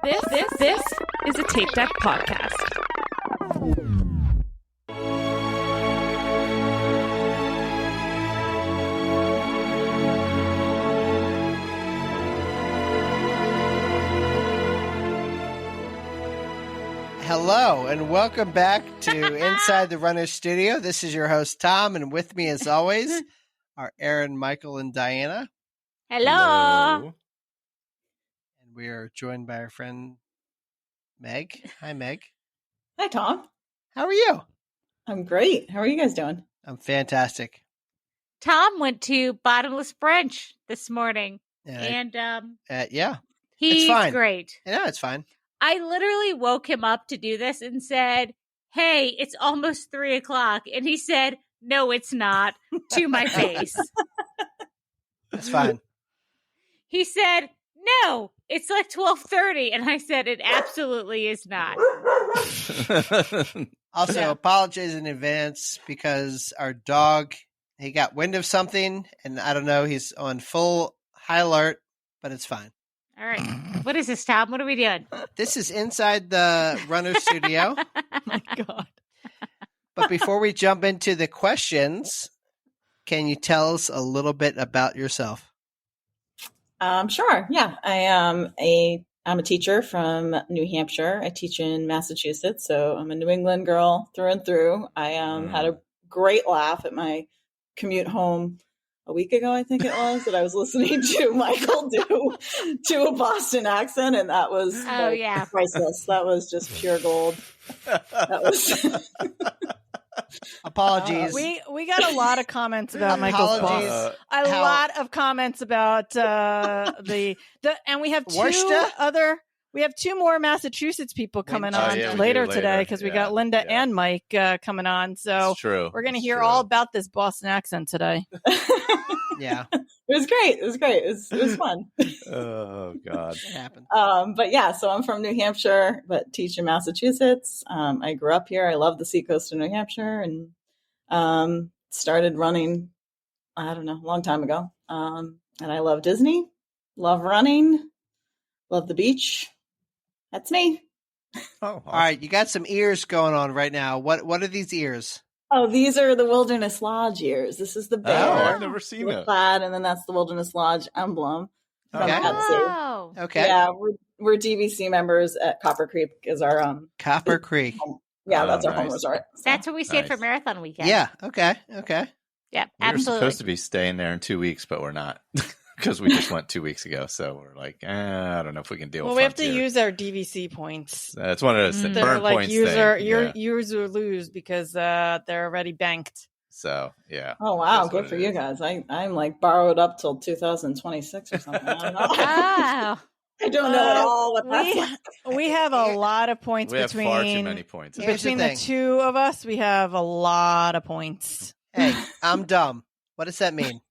This is a Tape Deck podcast. Hello, and welcome back to Inside the Runner Studio. This is your host, Tom, and with me, as always, are Aaron, Michael, and Diana. Hello. And we are joined by our friend, Meg. Hi, Meg. Hi, Tom. How are you? I'm great. How are you guys doing? I'm fantastic. Tom went to Bottomless Brunch this morning, and yeah, he's it's fine. Great. No, it's fine. I literally woke him up to do this and said, "Hey, it's almost 3:00," and he said, "No, it's not," to my face. It's fine. He said, "No, it's like 12:30," and I said, "It absolutely is not." Also, apologize in advance because our dog, he got wind of something, and I don't know, he's on full high alert, but it's fine. All right. What is this, Tom? What are we doing? This is Inside the Runner Studio. Oh my God. But before we jump into the questions, can you tell us a little bit about yourself? Sure. Yeah. I'm a teacher from New Hampshire. I teach in Massachusetts, so I'm a New England girl through and through. I had a great laugh at my commute home a week ago, I think it was, that I was listening to Michael do a Boston accent, and that was priceless. That was just pure gold. That was Apologies. We got a lot of comments about Michael's boss. A lot of comments about the and we have two more Massachusetts people coming on later today because we got Linda and Mike coming on. So we're going to hear all about this Boston accent today. Yeah. It was great. It was fun. Oh God. It happened. But yeah, so I'm from New Hampshire, but teach in Massachusetts. I grew up here. I love the seacoast of New Hampshire and started running, I don't know, a long time ago. And I love Disney, love running, love the beach. That's me. Oh, awesome. All right. You got some ears going on right now. What are these ears? Oh, these are the Wilderness Lodge ears. This is the bear. Oh, I've never seen it. Plaid, and then that's the Wilderness Lodge emblem. Okay. Oh. Okay. Yeah, we're DVC members at Copper Creek is our Copper Creek. Yeah, that's our home resort. So. That's where we stayed for Marathon Weekend. Yeah. Okay. Yeah, We're absolutely. supposed to be staying there in 2 weeks, but we're not because we just went 2 weeks ago. So we're like, I don't know if we can deal with it. Well, we have to use our DVC points. That's one of those They're burn like points. use or lose because they're already banked. So, yeah. Oh, wow. Good for you guys. I'm like borrowed up till 2026 or something. I don't know. Wow. I don't know at all what that's like. We have a lot of points We have far too many points. Between the two of us, we have a lot of points. Hey, I'm dumb. What does that mean?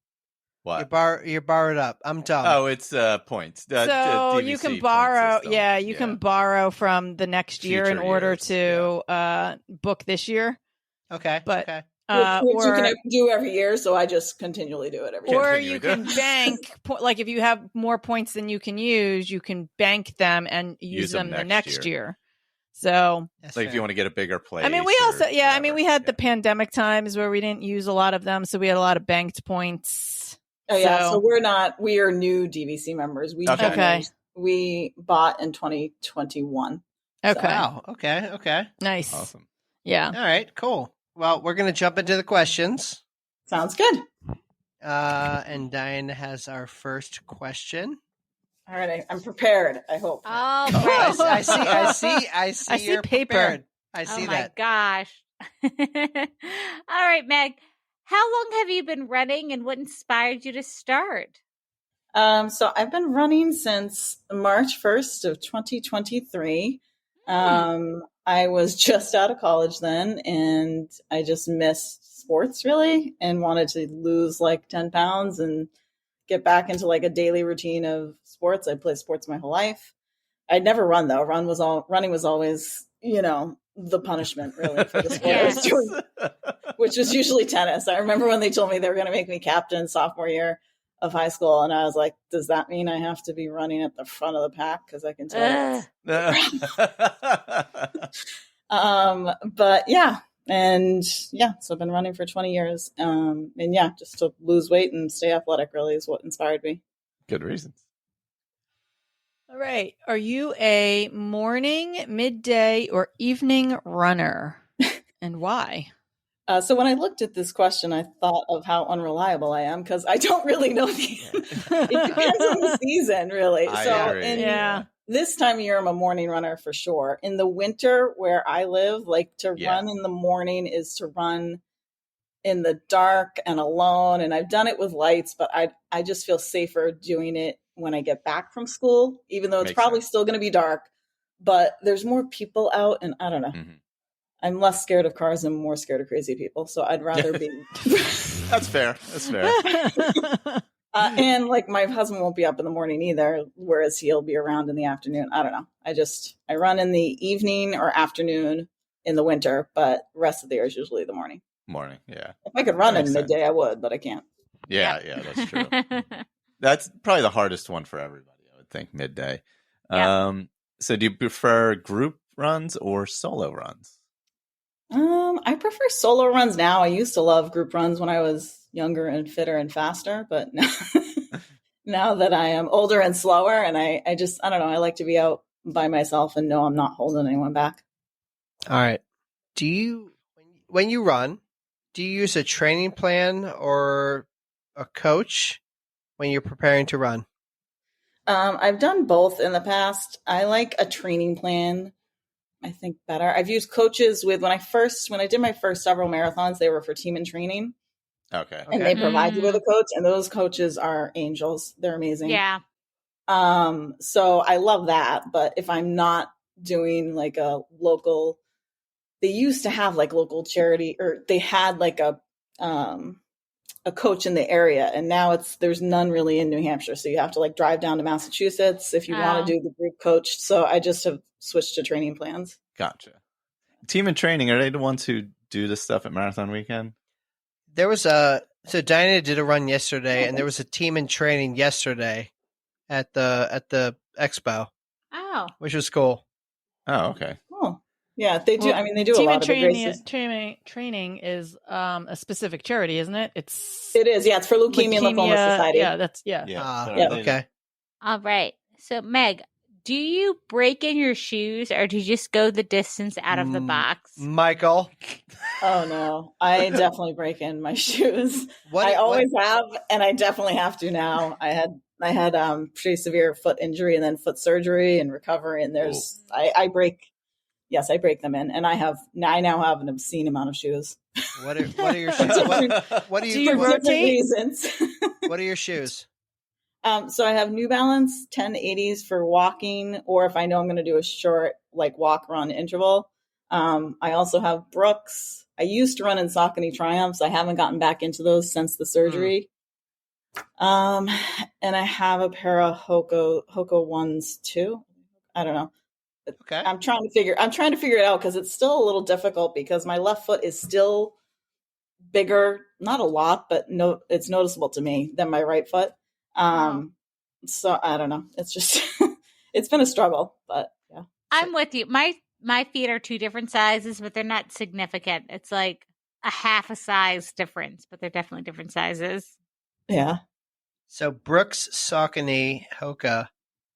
What? You're borrowed up. I'm dumb. Oh, it's points. So DVC you can borrow, system. you can borrow from the next year in Future order years, to book this year. Okay. But okay. Which you can do every year, so I just continually do it every year. Or you can bank, like if you have more points than you can bank them and use them the next year. So, That's like fair. if you want to get a bigger place. I mean, we had the pandemic times where we didn't use a lot of them, so we had a lot of banked points. Oh yeah, so we are new DVC members. We bought in 2021. Okay. So. Wow. Okay. Nice. Awesome. Yeah. All right. Cool. Well, we're going to jump into the questions. Sounds good. And Diane has our first question. All right, I'm prepared. I hope. Oh, I see you're paper. prepared. I see that. Oh my gosh. All right, Meg. How long have you been running and what inspired you to start? So I've been running since March 1st of 2023. I was just out of college then, and I just missed sports really and wanted to lose like 10 pounds and get back into like a daily routine of sports. I played sports my whole life. I'd never run though. Running was always, the punishment really for the sport, Yes. which was usually tennis. I remember when they told me they were going to make me captain sophomore year. of high school. And I was like, does that mean I have to be running at the front of the pack? Because I can tell. But yeah. And yeah, so I've been running for 20 years. And yeah, just to lose weight and stay athletic really is what inspired me. Good reasons. All right. Are you a morning, midday, or evening runner? And why? So when I looked at this question, I thought of how unreliable I am because I don't really know. It depends on the season, really. This time of year, I'm a morning runner for sure. In the winter where I live, like to run in the morning is to run in the dark and alone. And I've done it with lights, but I just feel safer doing it when I get back from school, even though it's probably still going to be dark. But there's more people out, and I don't know. Mm-hmm. I'm less scared of cars and more scared of crazy people. So I'd rather be. That's fair. That's fair. And like my husband won't be up in the morning either, whereas he'll be around in the afternoon. I don't know. I run in the evening or afternoon in the winter, but the rest of the year is usually the morning. Morning, yeah. If I could run in midday, I would, but I can't. Yeah, that's true. That's probably the hardest one for everybody, I would think, midday. Yeah. So do you prefer group runs or solo runs? I prefer solo runs now. I used to love group runs when I was younger and fitter and faster, but now that I am older and slower, and I don't know, I like to be out by myself and know I'm not holding anyone back. All right. When you run, do you use a training plan or a coach when you're preparing to run? I've done both in the past. I like a training plan, I think, better. I've used coaches when I did my first several marathons, they were for team and training. Okay. And they provide you with a coach, and those coaches are angels. They're amazing. Yeah. So I love that. But if I'm not doing like a local, they used to have like local charity, or they had like a coach in the area, and now there's none really in New Hampshire. So you have to like drive down to Massachusetts if you want to do the group coach. So I just have switched to training plans. Gotcha. Team and training, are they the ones who do this stuff at Marathon Weekend? There was so Diana did a run yesterday, and there was a team in training yesterday at the expo. Oh, which was cool. Oh, okay. Cool. Yeah, they do. I mean, they do a lot of big races. Training is a specific charity, isn't it? It is. Yeah, it's for Leukemia and Lymphoma Society. Yeah, okay. All right. So, Meg, do you break in your shoes, or do you just go the distance out of the box? Michael. Oh, no. I definitely break in my shoes. I always have, and I definitely have to now. I had pretty severe foot injury and then foot surgery and recovery, and I break them in, and I now have an obscene amount of shoes. What are your shoes? What do you rotate? Reasons. What are your shoes? So I have New Balance 1080s for walking, or if I know I'm going to do a short like walk run interval. I also have Brooks. I used to run in Saucony Triumphs. I haven't gotten back into those since the surgery. And I have a pair of Hoka ones too. I don't know. Okay. I'm trying to figure it out because it's still a little difficult because my left foot is still bigger, not a lot, but it's noticeable to me than my right foot. So I don't know. It's just, it's been a struggle, but yeah. I'm with you. My feet are two different sizes, but they're not significant. It's like a half a size difference, but they're definitely different sizes. Yeah. So Brooks, Saucony, Hoka.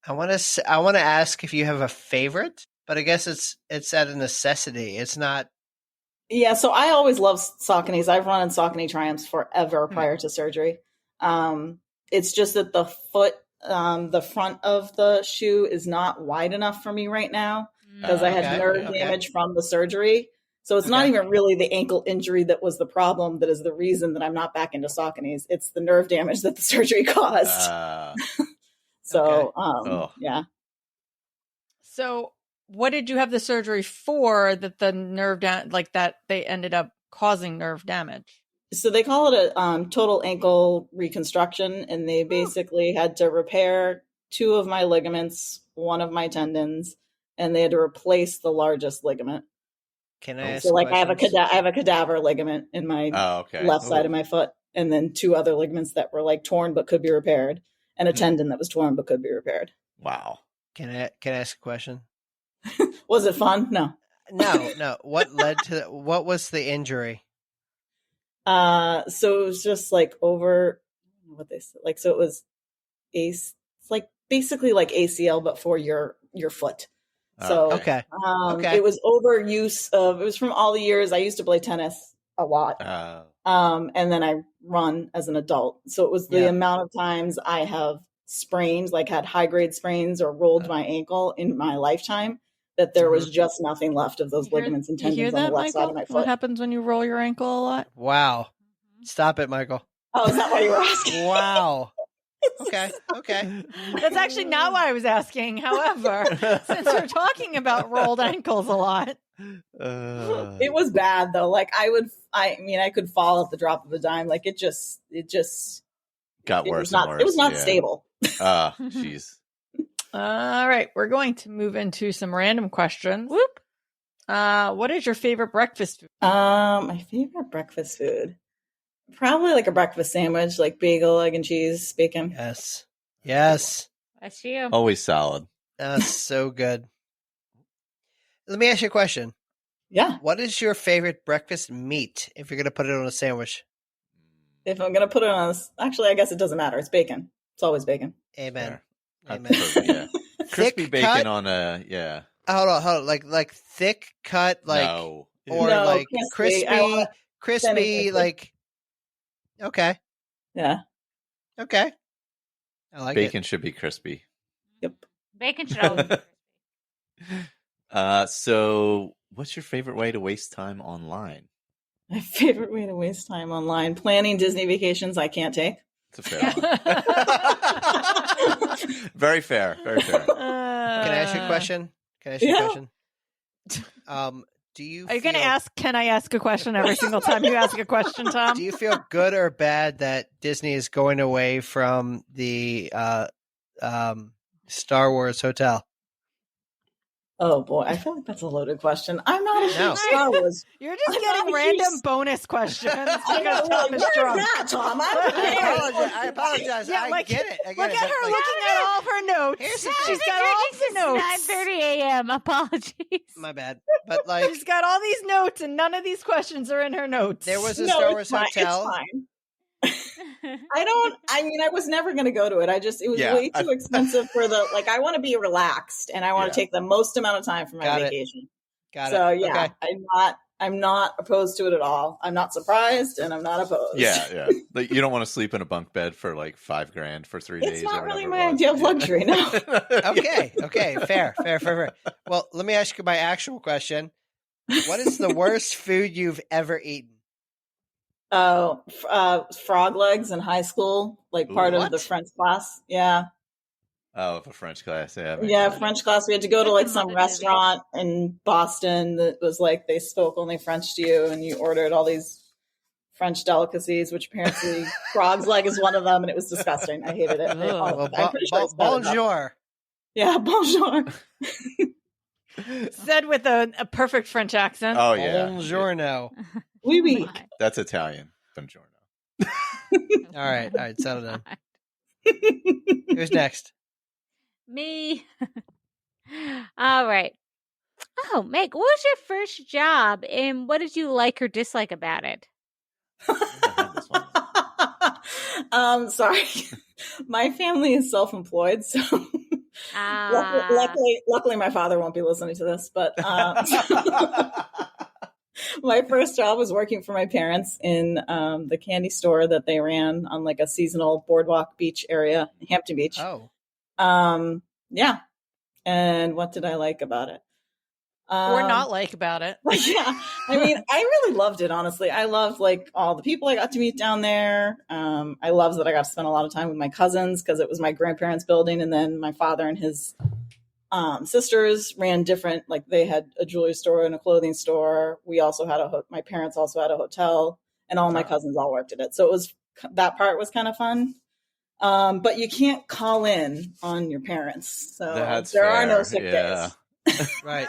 I want to ask if you have a favorite, but I guess it's at a necessity. It's not. Yeah. So I always love Sauconys. I've run in Saucony Triumphs forever prior to surgery. It's just that the foot, the front of the shoe is not wide enough for me right now because I had nerve damage from the surgery. So it's not even really the ankle injury that was the problem that is the reason that I'm not back into Sauconys. It's the nerve damage that the surgery caused. Yeah. So what did you have the surgery for that the nerve that they ended up causing nerve damage? So they call it a total ankle reconstruction, and they basically had to repair 2 of my ligaments, 1 of my tendons, and they had to replace the largest ligament. Can I ask I have a cadaver ligament in my left side of my foot. and then 2 other ligaments that were like torn but could be repaired, and a tendon that was torn but could be repaired. Wow. Can I ask a question? Was it fun? No. No. What what was the injury? So it was just like over what they said. Like, so it was it's like basically like ACL, but for your foot. So okay. It was overuse of, it was from all the years I used to play tennis a lot. And then I run as an adult. So it was the amount of times I have sprained, like had high grade sprains or rolled my ankle in my lifetime, that there was just nothing left of those ligaments and tendons on the left side of my foot. What happens when you roll your ankle a lot? Wow. Stop it, Michael. Oh, is that what you were asking? Wow. Okay. That's actually not what I was asking. However, since we're talking about rolled ankles a lot. It was bad though. Like I could fall at the drop of a dime. Like it just got worse. It was not stable. Jeez. All right. We're going to move into some random questions. Whoop. What is your favorite breakfast food? My favorite breakfast food. Probably like a breakfast sandwich, like bagel, egg and cheese, bacon. Yes. That's you. Always solid. That's so good. Let me ask you a question. Yeah. What is your favorite breakfast meat if you're going to put it on a sandwich? If I'm going to put it on actually, I guess it doesn't matter. It's bacon. It's always bacon. Amen. Crispy bacon cut? On a, Hold on. Like thick cut, like, no. Or no, like crispy, like, okay. Yeah. Okay. I like bacon should be crispy. Yep. Bacon should always be crispy. So what's your favorite way to waste time online? My favorite way to waste time online, planning Disney vacations I can't take. It's a fair one. Very fair. Very fair. Can I ask you a question? Do you Are you going to ask, can I ask a question every single time you ask a question, Tom? Do you feel good or bad that Disney is going away from the Star Wars hotel? Oh boy, I feel like that's a loaded question. I'm not a huge Star Wars. You're just getting random bonus questions because Tom is drunk. Tom. I apologize. Yeah, I get it. Look at her looking at all of her notes. She's got all the notes. 9:30 a.m. Apologies. My bad. But like, she's got all these notes, and none of these questions are in her notes. There was a Star Wars hotel. It's fine. I was never going to go to it. It was way too expensive for I want to be relaxed and I want to take the most amount of time for my vacation. Got it. So yeah, okay. I'm not opposed to it at all. I'm not surprised and I'm not opposed. Yeah. Like you don't want to sleep in a bunk bed for like $5,000 for 3 days. It's not really my idea of luxury, no. Okay. Fair. Well, let me ask you my actual question. What is the worst food you've ever eaten? Oh, frog legs in high school, part of the French class. Yeah. Oh, the French class. French class. We had to go to some restaurant in Boston that was they spoke only French to you, and you ordered all these French delicacies, which apparently frog's leg is one of them, and it was disgusting. I hated it. Bonjour. Yeah, bonjour. Said with a perfect French accent. Oh yeah. Buongiorno. Oui. That's Italian. Buongiorno. All right, settle down. Who's next? Me. All right. Oh, Meg, what was your first job and what did you like or dislike about it? Sorry. My family is self-employed, so luckily my father won't be listening to this, but my first job was working for my parents in the candy store that they ran on a seasonal boardwalk beach area, Hampton Beach. Oh. Yeah. And what did I like about it? Or not like about it. Yeah. I really loved it, honestly. I loved all the people I got to meet down there. I loved that I got to spend a lot of time with my cousins because it was my grandparents' building. And then my father and his sisters ran different, they had a jewelry store and a clothing store. We also had my parents also had a hotel, and all my cousins all worked at it. So that part was kind of fun. But you can't call in on your parents. So there are no sick days. Right.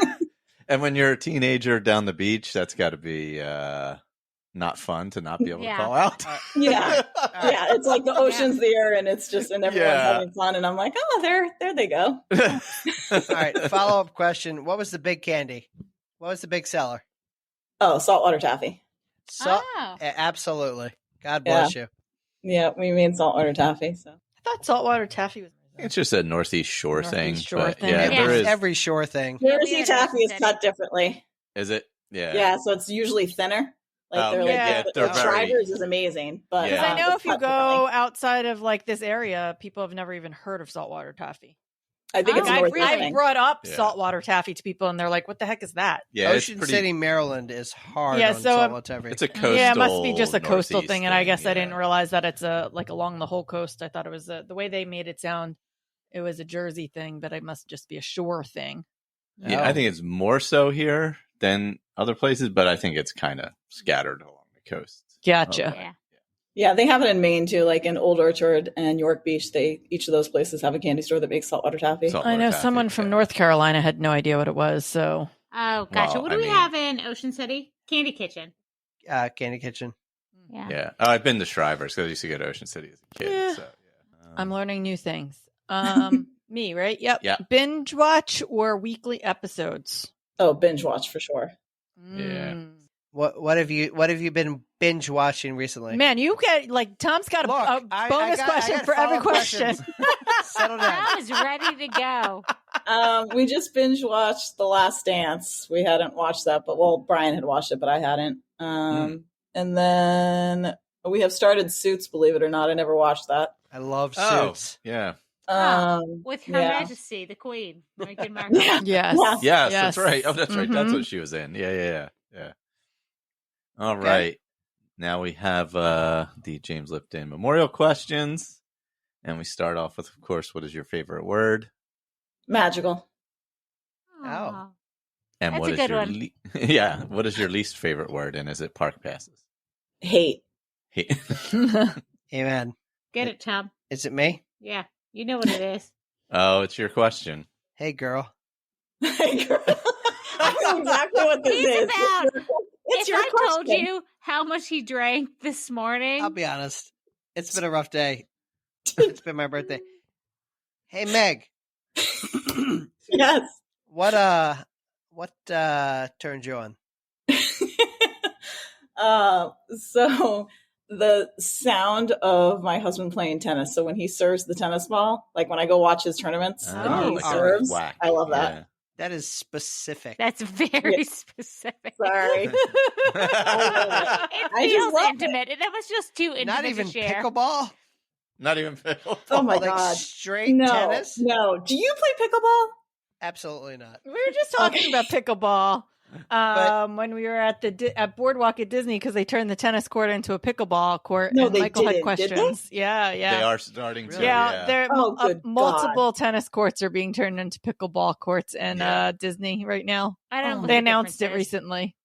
And when you're a teenager down the beach, that's got to be not fun to not be able Yeah. to call out. Yeah. Yeah. It's like the ocean's there and it's just, and everyone's Yeah. having fun. And I'm like, oh, there they go. All right. Follow-up question. What was the big candy? What was the big seller? Oh, saltwater taffy. Absolutely. God bless you. Yeah. We made saltwater taffy. So I thought saltwater taffy was. It's just a Northeast Shore thing. Shore thing. Yeah, Yeah. there is. Every shore thing. Jersey taffy is cut differently. Is it? Yeah. Yeah. So it's usually thinner. Like they're okay. like, Yeah, the they're very- Shriver's is amazing. But Yeah. I know it's if you cut go differently. outside of like this area, people have never even heard of saltwater taffy. I think it's a Oh, Northeast I thing. brought up Yeah. saltwater taffy to people, and they're like, "What the heck is that?" Yeah, Ocean it's pretty, City, Maryland is hard Yeah, on so, saltwater taffy. It's a coastal. Yeah, it must be just a coastal Northeast thing, and I guess I didn't yeah. realize that it's like along the whole coast. I thought it was the way they made it sound. It was a Jersey thing, but it must just be a shore thing. Yeah, I think it's more so here than other places, but I think it's kind of scattered along the coast. Gotcha. Yeah. Yeah, they have it in Maine too, like in Old Orchard and York Beach. Each of those places have a candy store that makes saltwater taffy. Saltwater I know taffy, someone from yeah. North Carolina had no idea what it was, so Oh, gotcha. Well, What do I we mean- have in Ocean City? Candy Kitchen. Candy Kitchen. Yeah. Yeah. Oh, I've been to Shriver's because I used to go to Ocean City as a kid. Yeah. So, yeah. I'm learning new things. Me, right? Yep. Yeah. Binge watch or weekly episodes? Oh, binge watch for sure. Yeah. What have you been binge watching recently? Man, you get like Tom's got a, Look, a I bonus got question for every follow-up question. questions. Settle down. I was ready to go. We just binge watched The Last Dance. We hadn't watched that, but Brian had watched it, but I hadn't. And then we have started Suits, believe it or not. I never watched that. I love Oh, Suits. yeah. With Her yeah. Majesty, the Queen, Meghan Markle. Yeah. Yes. Yeah. Yes, Yes. that's right. Oh, that's right. That's Mhm. what she was in. Yeah. All right. Now we have the James Lipton Memorial questions. And we start off with, of course, what is your favorite word? Magical. Aw. And That's what a is good your one. yeah, what is your least favorite word? And is it park passes? Hate. Amen. Get it, Tom. Is it me? Yeah. You know what it is. Oh, it's your question. Hey, girl. I know exactly what this He's is. about- It's if your I told question. you how much he drank this morning, I'll be honest. It's been a rough day. It's been my birthday. Hey, Meg. Yes. What turned you on? So the sound of my husband playing tennis. So when he serves the tennis ball, like when I go watch his tournaments and he like a serves, whack. I love that. That is specific. that's very Yeah. specific. Sorry. It I just feels love intimate. And that was just too intimate Not even to share. pickleball? Not even pickle. Oh my Like God. straight No, tennis? no. Do you play pickleball? Absolutely not. We were just talking about pickleball when we were at at Boardwalk at Disney because they turned the tennis court into a pickleball court. No, and they Michael had didn't, did they? questions. Yeah. They are starting to. Really? Yeah, there Oh, good multiple tennis courts are being turned into pickleball courts in Yeah. Disney right now. I don't know. what They the announced it difference is. recently.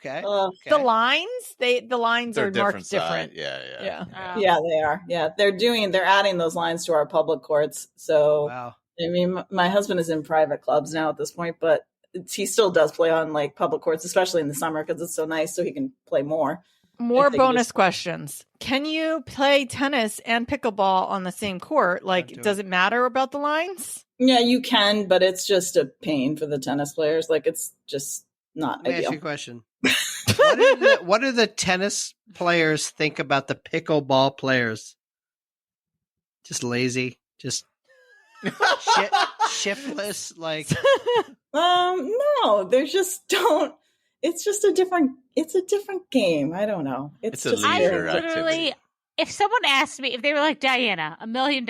Okay. Ugh. Okay. The lines, the lines They're are different marked side. different. Yeah. Oh. Yeah, they are. Yeah, they're adding those lines to our public courts. So Wow. I mean, my husband is in private clubs now at this point, but he still does play on like public courts, especially in the summer because it's so nice, so he can play more. More I think bonus it's- questions. Can you play tennis and pickleball on the same court? Like, do does it matter about the lines? Yeah, you can, but it's just a pain for the tennis players. Like, it's just not Let me ask ideal. you a question. What do the tennis players think about the pickleball players? Just lazy, just shiftless. Like, No, they just don't. It's just a different game. I don't know. It's a just leisure I literally, activity. if someone asked me, if they were like, Diana, $1 million,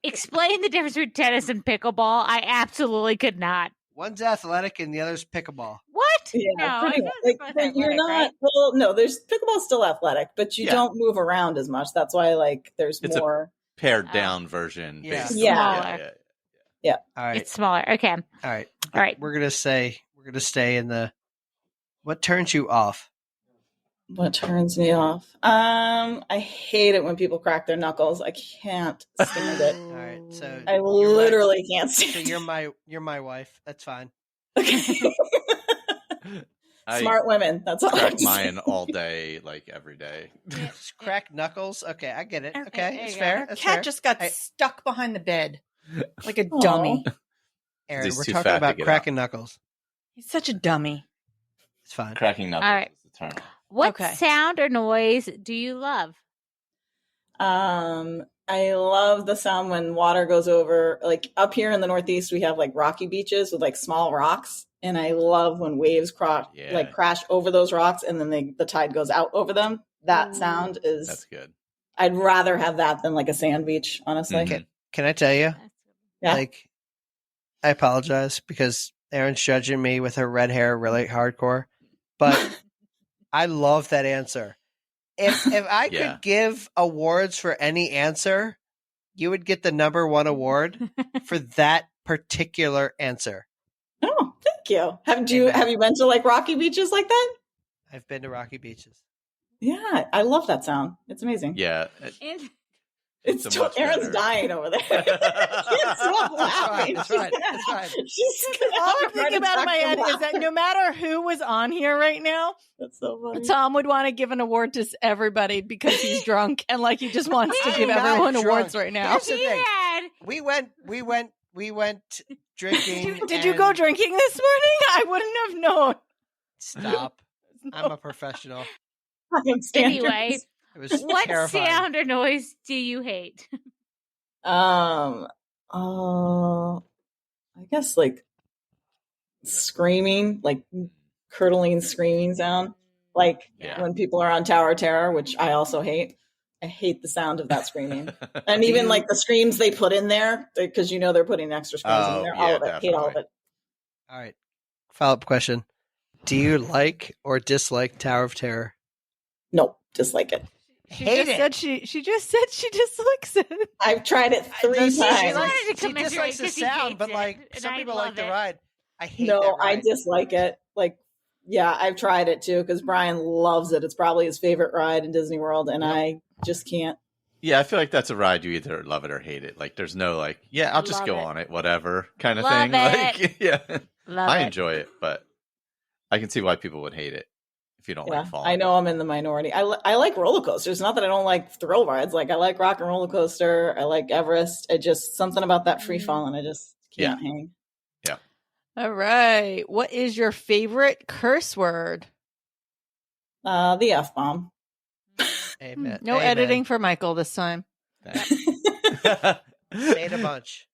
explain the difference between tennis and pickleball, I absolutely could not. one's athletic and the other's pickleball. What? Yeah, No, pretty I much. feel Like, both but you're athletic, not. right? Well, no, there's pickleball's still athletic, but you Yeah. don't move around as much. That's why, like, there's It's a- more. Pared Oh. down version. Yeah. basically. Yeah. All right, It's smaller. Okay. all right, All right. We're gonna stay in the. What turns you off? What turns me off? I hate it when people crack their knuckles. I can't stand it. All right, so I you're my- literally can't So stand you're my wife. That's fine. it. Smart women. That's all. Crack mine all day, like every day. Crack knuckles. Okay, I get it. Okay, Okay, there it's you fair. go. That's Cat fair. just got stuck behind the bed like a dummy. Aaron, He's we're too talking fat to about get cracking knuckles. He's such a dummy. It's fine. Cracking knuckles All right. is the term. What sound or noise do you love? I love the sound when water goes over. Like up here in the Northeast, we have like rocky beaches with like small rocks, and I love when waves crash over those rocks, and then the tide goes out over them. That sound That's good. I'd rather have that than like a sand beach, honestly. Mhm. Can I tell you? Yeah. Like, I apologize because Aaron's judging me with her red hair really hardcore, but I love that answer. If I could give awards for any answer, you would get the #1 award for that particular answer. Oh, thank you. Have you been to like rocky beaches like that? I've been to rocky beaches. Yeah, I love that sound. It's amazing. Yeah. It's Aaron's dying over there. Can't stop laughing. That's fine. All I'm thinking about in my head is that no matter who was on here right now, that's so funny. Tom would want to give an award to everybody because he's drunk and like he just wants to give I'm everyone not awards drunk. right now. Here's the thing. We went drinking. Did you go drinking this morning? I wouldn't have known. Stop. I'm a professional. Anyway, it was what terrifying. sound or noise do you hate? I guess like screaming, like curdling screaming sound. Like when people are on Tower of Terror, which I also hate. I hate the sound of that screaming. And even like the screams they put in there, because they're putting extra screams in there. All of it. Definitely. Hate all of it. All right. Follow-up question. Do you like or dislike Tower of Terror? Nope. Dislike it. She just said she dislikes it. I've tried it 3 times. She dislikes the sound, but like some people like the ride. I hate that ride. I dislike it. Like, yeah, I've tried it too because Brian loves it. It's probably his favorite ride in Disney World, and I just can't. Yeah, I feel like that's a ride you either love it or hate it. Like, there's no like, I'll just go on it, whatever kind of thing. Like, I enjoy it, but I can see why people would hate it if you don't like falling. I know I'm in the minority. I like roller coasters. Not that I don't like thrill rides. Like I like Rock and Roller Coaster. I like Everest. It just something about that free falling. I just can't hang. Yeah. All right. What is your favorite curse word? The F-bomb. Amen. No editing for Michael this time. Made a bunch.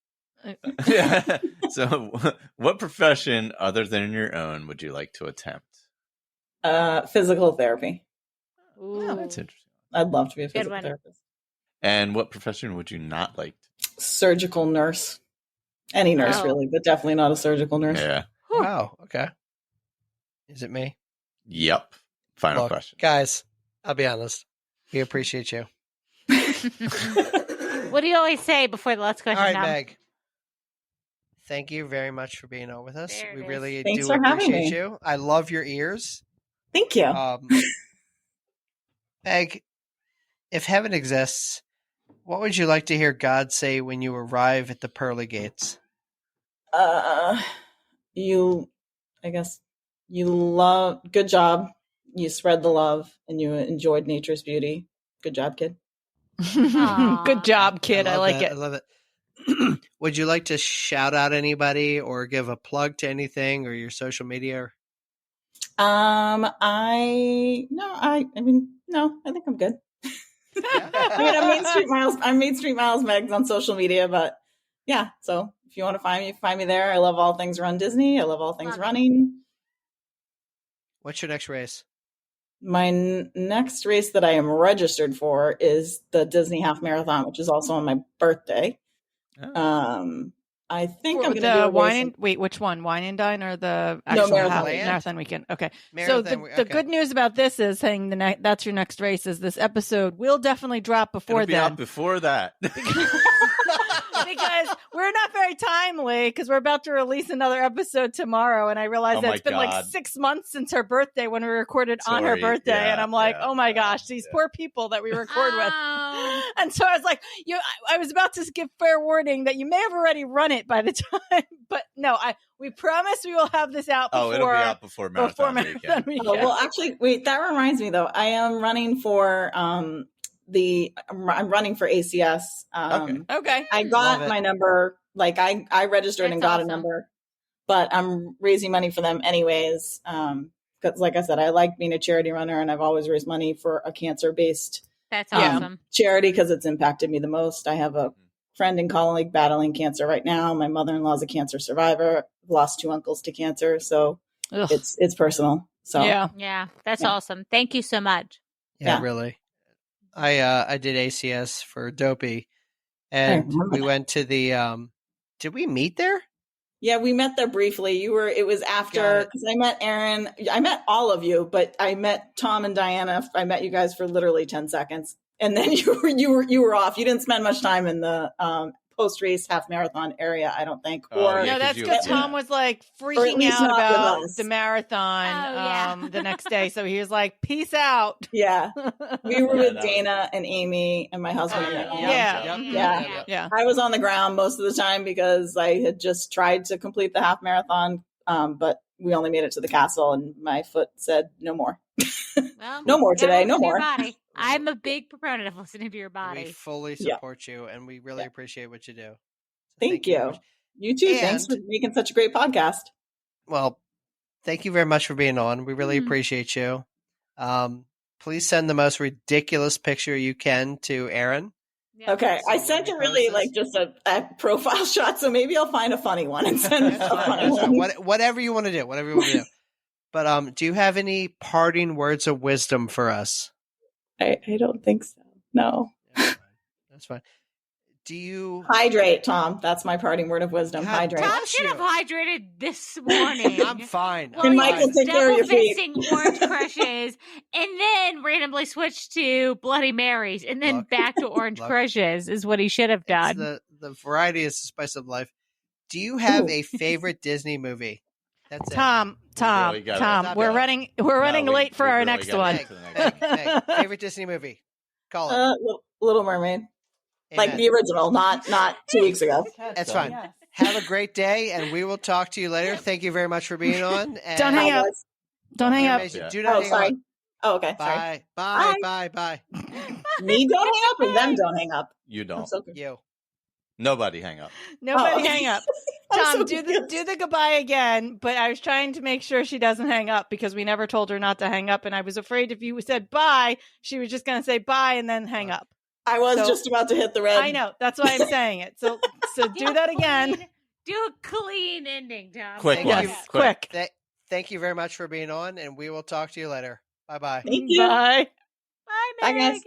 Yeah. So, what profession other than your own would you like to attempt? Physical therapy. Ooh. Oh, that's interesting. I'd love to be a physical therapist. And what profession would you not like? Surgical nurse. Any nurse, really, but definitely not a surgical nurse. Yeah. Wow. Okay. Is it me? Yep. Final question. Guys, I'll be honest. We appreciate you. What do you always say before the last question? All right, Tom? Meg. Thank you very much for being on with us. We really Thanks do for having appreciate me. you. I love your ears. Thank you. Meg, if heaven exists, what would you like to hear God say when you arrive at the pearly gates? Good job. You spread the love and you enjoyed nature's beauty. Good job, kid. Good job, kid. I like it. I love it. Would you like to shout out anybody or give a plug to anything or your social media? No, I think I'm good. I'm Main Street Miles Megs on social media, but yeah, so if you want to find me there. I love all things Run Disney. I love all things running. What's your next race? My next race that I am registered for is the Disney Half Marathon, which is also on my birthday. I think I'm going to do Wine. Wait, which one? Wine and Dine or the actual marathon weekend? Okay. So the good news about this is saying that's your next race. Is this episode will definitely drop before It'll be then? out before that. because we're not very timely because we're about to release another episode tomorrow. And I realized that it's been like 6 months since her birthday when we recorded on her birthday. And I'm like, oh my gosh, these poor people that we record with. And so I was like, I was about to give fair warning that you may have already run it by the time. But no, we promise we will have this out before. It'll be out before Marathon Weekend. Oh, well, actually, wait, that reminds me though. I am running for I'm running for ACS. Okay. I got my number. Like I registered and got a number, but I'm raising money for them anyways. Because like I said, I like being a charity runner, and I've always raised money for a cancer-based That's awesome. charity because it's impacted me the most. I have a friend and colleague battling cancer right now. My mother-in-law is a cancer survivor. I've lost 2 uncles to cancer, so it's personal. So yeah, that's awesome. Thank you so much. Yeah, really. I did ACS for Dopey, and we went to the. Did we meet there? Yeah, we met there briefly. It was after because I met Aaron. I met all of you, but I met Tom and Diana. I met you guys for literally 10 seconds, and then you were off. You didn't spend much time in the post-race half marathon area, I don't think. No, that's because Tom was like freaking out about the marathon the next day. So he was like, peace out. Yeah. We were with Dana and Amy and my husband. Yeah. I was on the ground most of the time because I had just tried to complete the half marathon, but we only made it to the castle and my foot said no more. Well, no more today. No more. I'm a big proponent of listening to your body. We fully support you, and we really appreciate what you do. So thank you. You too. Thanks for making such a great podcast. Well, thank you very much for being on. We really appreciate you. Please send the most ridiculous picture you can to Aaron. Yeah. Okay, I sent a really like just a profile shot, so maybe I'll find a funny one and send a funny one. Whatever you want to do. But do you have any parting words of wisdom for us? I don't think so. No. That's fine. Do you hydrate, Tom? That's my parting word of wisdom. Hydrate. Tom should have hydrated this morning. I'm fine. And Michael, take care of your feet. Orange Crushes, and then randomly switch to Bloody Marys, and then back to Orange Crushes is what he should have done. The variety is the spice of life. Do you have a favorite Disney movie? That's Tom. We're running late for our next one. Meg, favorite Disney movie? Call it. Little Mermaid. Amen. Like the original, not 2 weeks ago. That's fine. Yes. Have a great day, and we will talk to you later. Thank you very much for being on. And don't hang up. Don't hang up. Do not hang up. Oh, okay. Bye. Sorry. Bye. Me don't hang up, or them don't hang up. You don't. So you. Nobody hang up. Nobody hang up. Tom, do the goodbye again, but I was trying to make sure she doesn't hang up because we never told her not to hang up, and I was afraid if you said bye, she was just going to say bye and then hang up. I was just about to hit the red. I know. That's why I'm saying it. So do that again. Do a clean ending, Tom. Quick. Thank you very much for being on, and we will talk to you later. Bye-bye. Thank you. Bye. Bye, Meg. Bye, guys.